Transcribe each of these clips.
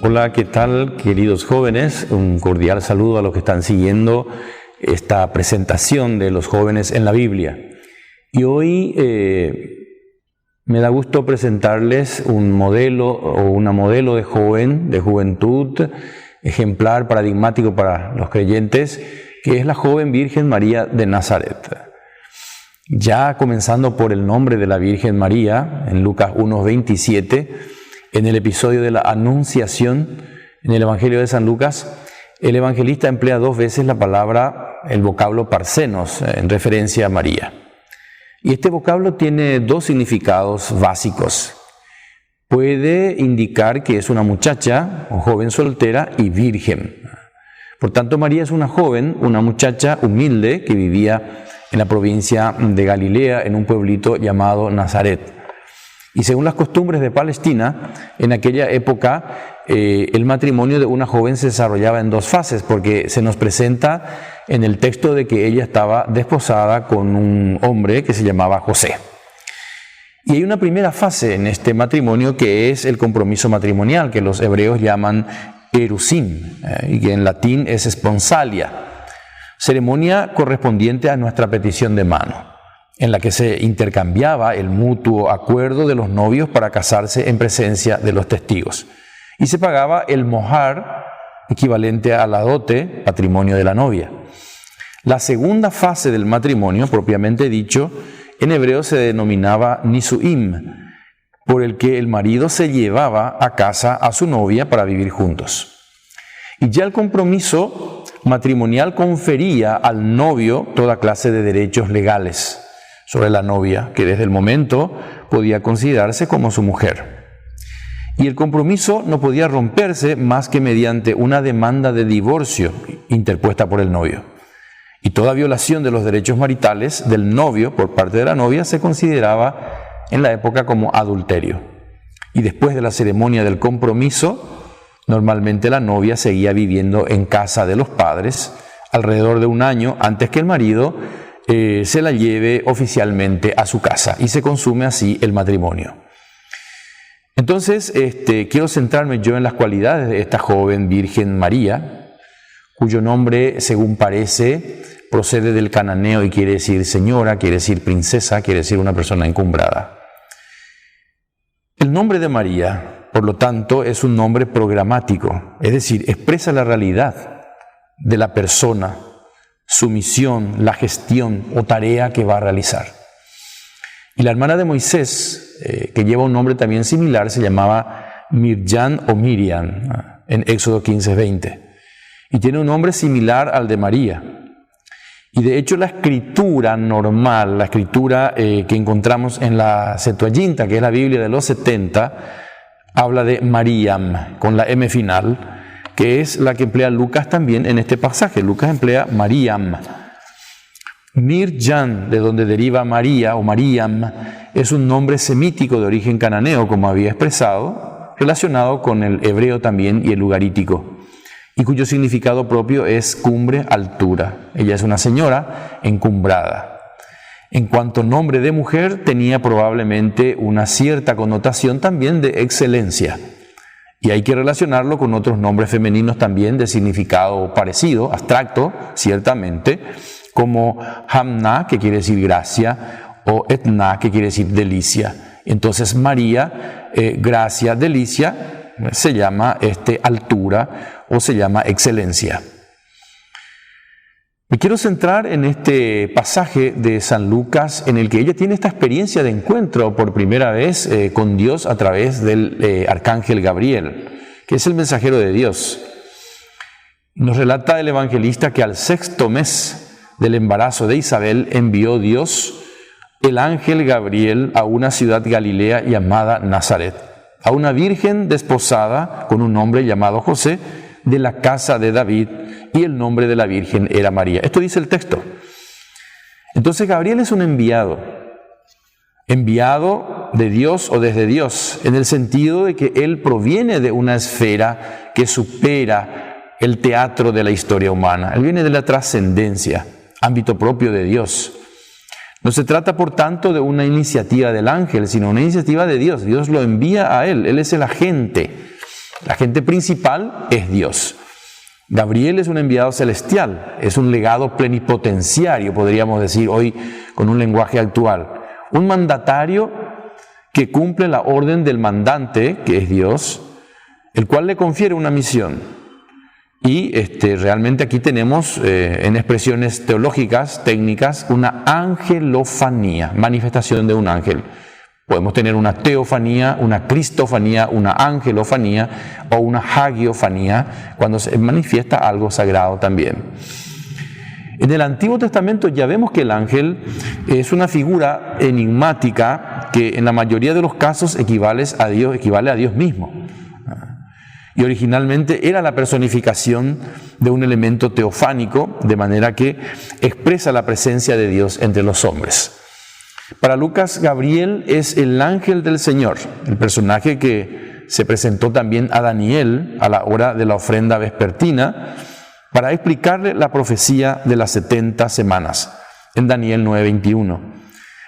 Hola, ¿qué tal, queridos jóvenes? Un cordial saludo a los que están siguiendo esta presentación de los jóvenes en la Biblia. Y hoy me da gusto presentarles un modelo o una modelo de juventud, ejemplar, paradigmático para los creyentes, que es la joven Virgen María de Nazaret. Ya comenzando por el nombre de la Virgen María, en Lucas 1:27, en el episodio de la Anunciación, en el Evangelio de San Lucas, el evangelista emplea 2 veces el vocablo parsenos, en referencia a María. Y este vocablo tiene 2 significados básicos. Puede indicar que es una muchacha o joven soltera y virgen. Por tanto, María es una joven, una muchacha humilde que vivía en la provincia de Galilea, en un pueblito llamado Nazaret. Y según las costumbres de Palestina, en aquella época el matrimonio de una joven se desarrollaba en 2 fases, porque se nos presenta en el texto de que ella estaba desposada con un hombre que se llamaba José. Y hay una primera fase en este matrimonio que es el compromiso matrimonial, que los hebreos llaman erusin, y que en latín es sponsalia, ceremonia correspondiente a nuestra petición de mano, en la que se intercambiaba el mutuo acuerdo de los novios para casarse en presencia de los testigos. Y se pagaba el mohar, equivalente a la dote, patrimonio de la novia. La segunda fase del matrimonio, propiamente dicho, en hebreo se denominaba nisuim, por el que el marido se llevaba a casa a su novia para vivir juntos. Y ya el compromiso matrimonial confería al novio toda clase de derechos legales sobre la novia, que desde el momento podía considerarse como su mujer. Y el compromiso no podía romperse más que mediante una demanda de divorcio interpuesta por el novio. Y toda violación de los derechos maritales del novio por parte de la novia se consideraba en la época como adulterio. Y después de la ceremonia del compromiso, normalmente la novia seguía viviendo en casa de los padres alrededor de 1 año antes que el marido se la lleve oficialmente a su casa, y se consume así el matrimonio. Entonces, quiero centrarme yo en las cualidades de esta joven Virgen María, cuyo nombre, según parece, procede del cananeo y quiere decir señora, quiere decir princesa, quiere decir una persona encumbrada. El nombre de María, por lo tanto, es un nombre programático, es decir, expresa la realidad de la persona, su misión, la gestión o tarea que va a realizar. Y la hermana de Moisés, que lleva un nombre también similar, se llamaba Mirjam o Miriam, en Éxodo 15:20. Y tiene un nombre similar al de María. Y de hecho la escritura normal, la escritura que encontramos en la Septuaginta, que es la Biblia de los 70, habla de Mariam, con la M final, que es la que emplea Lucas también en este pasaje. Lucas emplea Mariam. Mirjam, de donde deriva María o Mariam, es un nombre semítico de origen cananeo, como había expresado, relacionado con el hebreo también y el ugarítico, y cuyo significado propio es cumbre, altura. Ella es una señora encumbrada. En cuanto a nombre de mujer, tenía probablemente una cierta connotación también de excelencia. Y hay que relacionarlo con otros nombres femeninos también de significado parecido, abstracto, ciertamente, como Hamna, que quiere decir gracia, o Etna, que quiere decir delicia. Entonces María, gracia, delicia, se llama altura o se llama excelencia. Me quiero centrar en este pasaje de San Lucas en el que ella tiene esta experiencia de encuentro por primera vez con Dios a través del arcángel Gabriel, que es el mensajero de Dios. Nos relata el evangelista que al 6º mes del embarazo de Isabel envió Dios el ángel Gabriel a una ciudad galilea llamada Nazaret, a una virgen desposada con un hombre llamado José, de la casa de David, y el nombre de la virgen era María. Esto dice el texto. Entonces Gabriel es un enviado de Dios o desde Dios, en el sentido de que él proviene de una esfera que supera el teatro de la historia humana. Él viene de la trascendencia, ámbito propio de Dios. No se trata, por tanto, de una iniciativa del ángel, sino una iniciativa de Dios. Dios lo envía a él. Él es el agente El agente principal es Dios. Gabriel es un enviado celestial, es un legado plenipotenciario, podríamos decir hoy con un lenguaje actual. Un mandatario que cumple la orden del mandante, que es Dios, el cual le confiere una misión. Y realmente aquí tenemos en expresiones teológicas, técnicas, una angelofanía, manifestación de un ángel. Podemos tener una teofanía, una cristofanía, una angelofanía o una hagiofanía cuando se manifiesta algo sagrado también. En el Antiguo Testamento ya vemos que el ángel es una figura enigmática que en la mayoría de los casos equivale a Dios mismo. Y originalmente era la personificación de un elemento teofánico, de manera que expresa la presencia de Dios entre los hombres. Para Lucas, Gabriel es el ángel del Señor, el personaje que se presentó también a Daniel a la hora de la ofrenda vespertina para explicarle la profecía de las 70 semanas, en Daniel 9:21.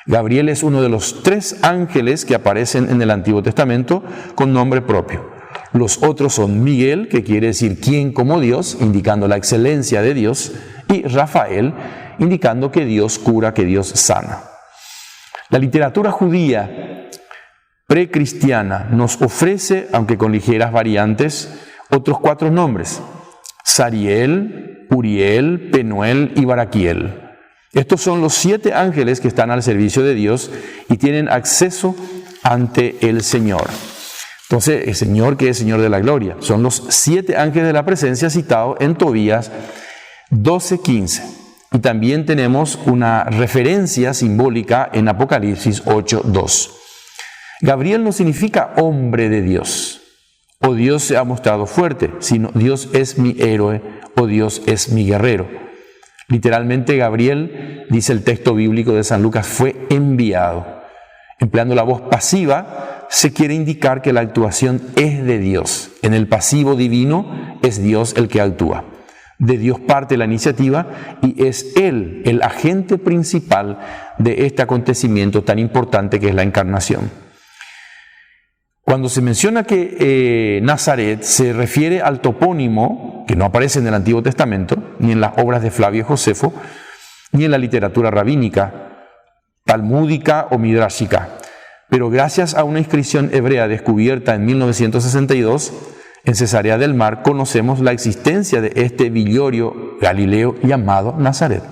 Gabriel es uno de los 3 ángeles que aparecen en el Antiguo Testamento con nombre propio. Los otros son Miguel, que quiere decir quien como Dios, indicando la excelencia de Dios, y Rafael, indicando que Dios cura, que Dios sana. La literatura judía precristiana nos ofrece, aunque con ligeras variantes, otros 4 nombres: Sariel, Uriel, Penuel y Baraquiel. Estos son los 7 ángeles que están al servicio de Dios y tienen acceso ante el Señor. Entonces, el Señor que es Señor de la gloria, son los 7 ángeles de la presencia citados en Tobías 12:15. Y también tenemos una referencia simbólica en Apocalipsis 8:2. Gabriel no significa hombre de Dios, o Dios se ha mostrado fuerte, sino Dios es mi héroe, o Dios es mi guerrero. Literalmente Gabriel, dice el texto bíblico de San Lucas, fue enviado. Empleando la voz pasiva, se quiere indicar que la actuación es de Dios. En el pasivo divino es Dios el que actúa. De Dios parte la iniciativa y es Él el agente principal de este acontecimiento tan importante que es la encarnación. Cuando se menciona que Nazaret se refiere al topónimo, que no aparece en el Antiguo Testamento, ni en las obras de Flavio Josefo, ni en la literatura rabínica, talmúdica o midrashica, pero gracias a una inscripción hebrea descubierta en 1962 en Cesarea del Mar, conocemos la existencia de este villorio galileo llamado Nazaret.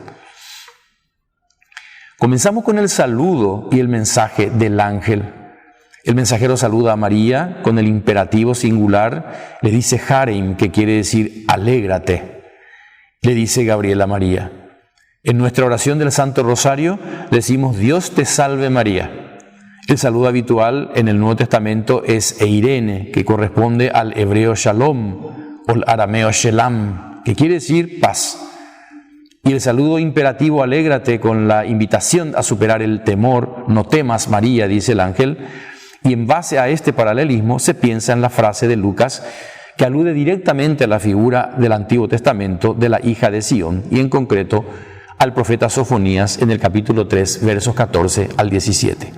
Comenzamos con el saludo y el mensaje del ángel. El mensajero saluda a María con el imperativo singular, le dice Hareim, que quiere decir alégrate. Le dice Gabriel a María. En nuestra oración del Santo Rosario decimos Dios te salve María. El saludo habitual en el Nuevo Testamento es Eirene, que corresponde al hebreo Shalom o al arameo Shelam, que quiere decir paz. Y el saludo imperativo alégrate con la invitación a superar el temor, no temas María, dice el ángel. Y en base a este paralelismo se piensa en la frase de Lucas que alude directamente a la figura del Antiguo Testamento de la hija de Sión y en concreto al profeta Sofonías en el capítulo 3, versos 14 al 17.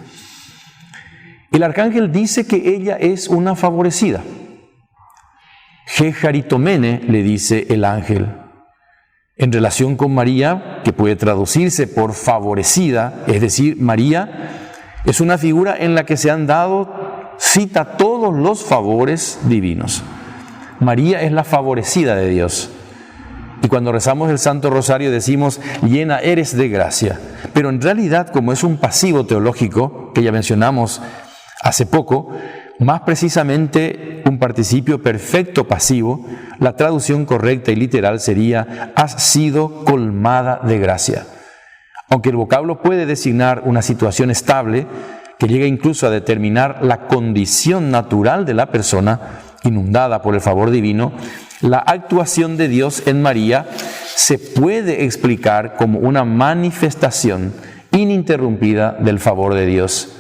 El arcángel dice que ella es una favorecida. Jeharitomene, le dice el ángel, en relación con María, que puede traducirse por favorecida, es decir, María es una figura en la que se han dado cita todos los favores divinos. María es la favorecida de Dios. Y cuando rezamos el Santo Rosario decimos, llena eres de gracia. Pero en realidad, como es un pasivo teológico, que ya mencionamos hace poco, más precisamente un participio perfecto pasivo, la traducción correcta y literal sería, has sido colmada de gracia. Aunque el vocablo puede designar una situación estable, que llega incluso a determinar la condición natural de la persona inundada por el favor divino, la actuación de Dios en María se puede explicar como una manifestación ininterrumpida del favor de Dios.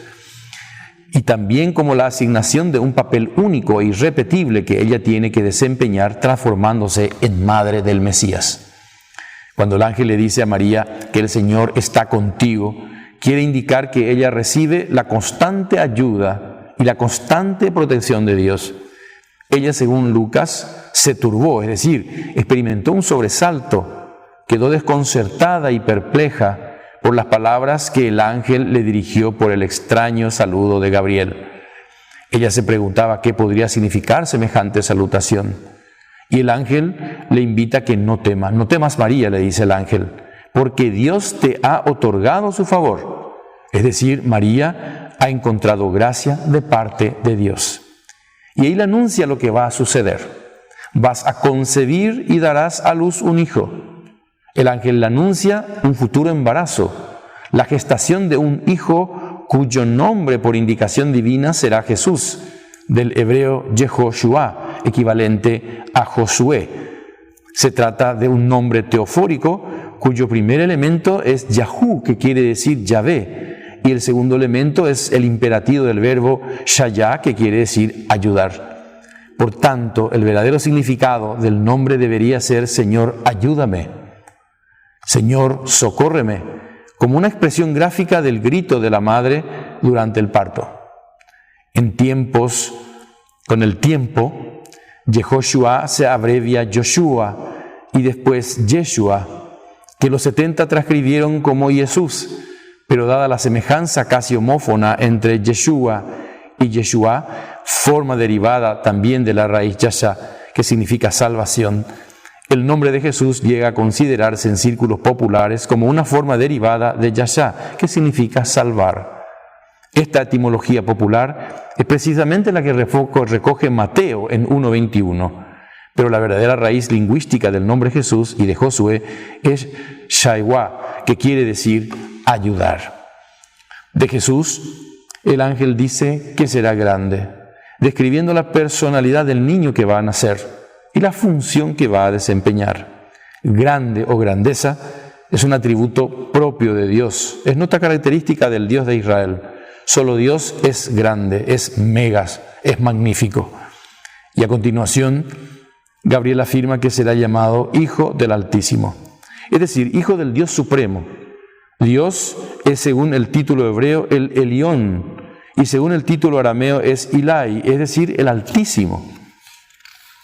Y también como la asignación de un papel único e irrepetible que ella tiene que desempeñar transformándose en madre del Mesías. Cuando el ángel le dice a María que el Señor está contigo, quiere indicar que ella recibe la constante ayuda y la constante protección de Dios. Ella, según Lucas, se turbó, es decir, experimentó un sobresalto, quedó desconcertada y perpleja por las palabras que el ángel le dirigió por el extraño saludo de Gabriel. Ella se preguntaba qué podría significar semejante salutación. Y el ángel le invita a que no temas. No temas, María, le dice el ángel, porque Dios te ha otorgado su favor. Es decir, María ha encontrado gracia de parte de Dios. Y ahí le anuncia lo que va a suceder. Vas a concebir y darás a luz un hijo. El ángel le anuncia un futuro embarazo, la gestación de un hijo cuyo nombre por indicación divina será Jesús, del hebreo Yehoshua, equivalente a Josué. Se trata de un nombre teofórico cuyo primer elemento es Yahú, que quiere decir Yahvé, y el segundo elemento es el imperativo del verbo Shayá, que quiere decir ayudar. Por tanto, el verdadero significado del nombre debería ser Señor, ayúdame, Señor, socórreme, como una expresión gráfica del grito de la madre durante el parto. Con el tiempo, Yehoshua se abrevia Joshua y después Yeshua, que los 70 transcribieron como Jesús, pero dada la semejanza casi homófona entre Yeshua y Yeshua, forma derivada también de la raíz Yasha, que significa salvación, el nombre de Jesús llega a considerarse en círculos populares como una forma derivada de Yasha, que significa salvar. Esta etimología popular es precisamente la que recoge Mateo en 1:21, pero la verdadera raíz lingüística del nombre Jesús y de Josué es Shaiwa, que quiere decir ayudar. De Jesús, el ángel dice que será grande, describiendo la personalidad del niño que va a nacer y la función que va a desempeñar. Grande o grandeza es un atributo propio de Dios, es nota característica del Dios de Israel. Solo Dios es grande, es megas, es magnífico. Y a continuación, Gabriel afirma que será llamado Hijo del Altísimo, es decir, Hijo del Dios Supremo. Dios es, según el título hebreo, el Elión, y según el título arameo es Ilai, es decir, el Altísimo.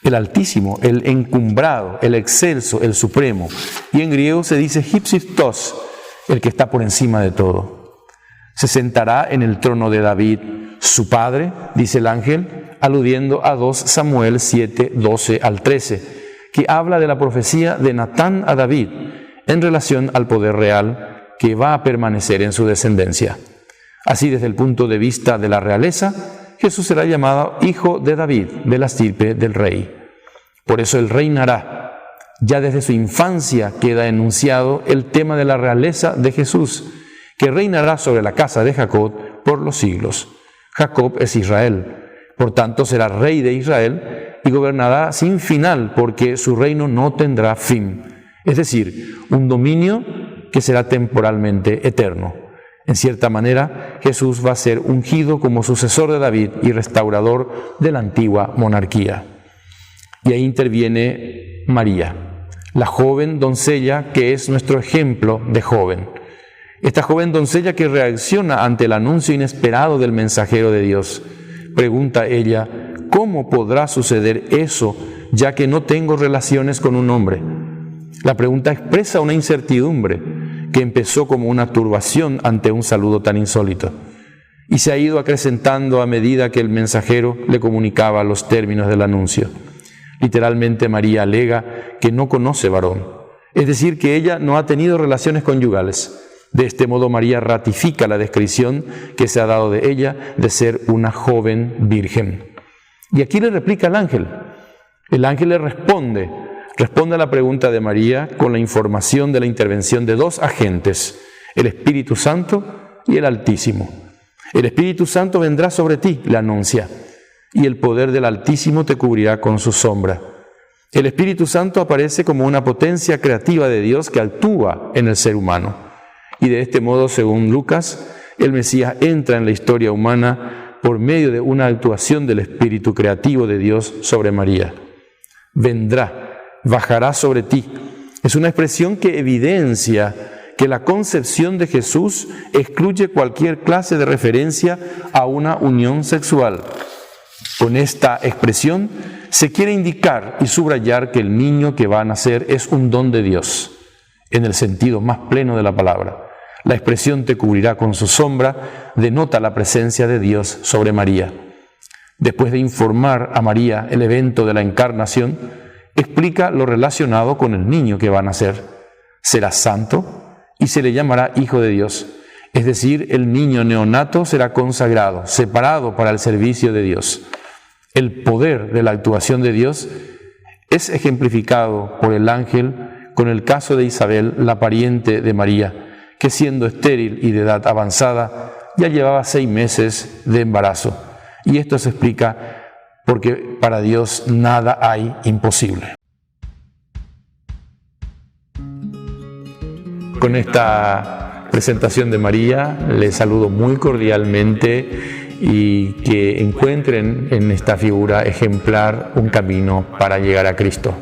El Altísimo, el encumbrado, el excelso, el supremo. Y en griego se dice Hipsistos, el que está por encima de todo. Se sentará en el trono de David, su padre, dice el ángel, aludiendo a 2 Samuel 7, 12 al 13, que habla de la profecía de Natán a David en relación al poder real que va a permanecer en su descendencia. Así, desde el punto de vista de la realeza, Jesús será llamado Hijo de David, de la estirpe del rey. Por eso Él reinará. Ya desde su infancia queda enunciado el tema de la realeza de Jesús, que reinará sobre la casa de Jacob por los siglos. Jacob es Israel, por tanto será rey de Israel y gobernará sin final, porque su reino no tendrá fin. Es decir, un dominio que será temporalmente eterno. En cierta manera, Jesús va a ser ungido como sucesor de David y restaurador de la antigua monarquía. Y ahí interviene María, la joven doncella que es nuestro ejemplo de joven. Esta joven doncella que reacciona ante el anuncio inesperado del mensajero de Dios. Pregunta ella, ¿cómo podrá suceder eso, ya que no tengo relaciones con un hombre? La pregunta expresa una incertidumbre que empezó como una turbación ante un saludo tan insólito y se ha ido acrecentando a medida que el mensajero le comunicaba los términos del anuncio. Literalmente, María alega que no conoce varón, es decir, que ella no ha tenido relaciones conyugales. De este modo, María ratifica la descripción que se ha dado de ella de ser una joven virgen. Y aquí le replica el ángel. El ángel le responde a la pregunta de María con la información de la intervención de 2 agentes, el Espíritu Santo y el Altísimo. El Espíritu Santo vendrá sobre ti, le anuncia, y el poder del Altísimo te cubrirá con su sombra. El Espíritu Santo aparece como una potencia creativa de Dios que actúa en el ser humano. Y de este modo, según Lucas, el Mesías entra en la historia humana por medio de una actuación del Espíritu creativo de Dios sobre María. Vendrá, bajará sobre ti. Es una expresión que evidencia que la concepción de Jesús excluye cualquier clase de referencia a una unión sexual. Con esta expresión se quiere indicar y subrayar que el niño que va a nacer es un don de Dios, en el sentido más pleno de la palabra. La expresión "te cubrirá con su sombra" denota la presencia de Dios sobre María. Después de informar a María el evento de la encarnación, explica lo relacionado con el niño que va a nacer. Será santo y se le llamará Hijo de Dios, es decir, el niño neonato será consagrado, separado para el servicio de Dios. El poder de la actuación de Dios es ejemplificado por el ángel con el caso de Isabel, la pariente de María, que siendo estéril y de edad avanzada, ya llevaba 6 meses de embarazo. Y esto se explica porque para Dios nada hay imposible. Con esta presentación de María, les saludo muy cordialmente y que encuentren en esta figura ejemplar un camino para llegar a Cristo.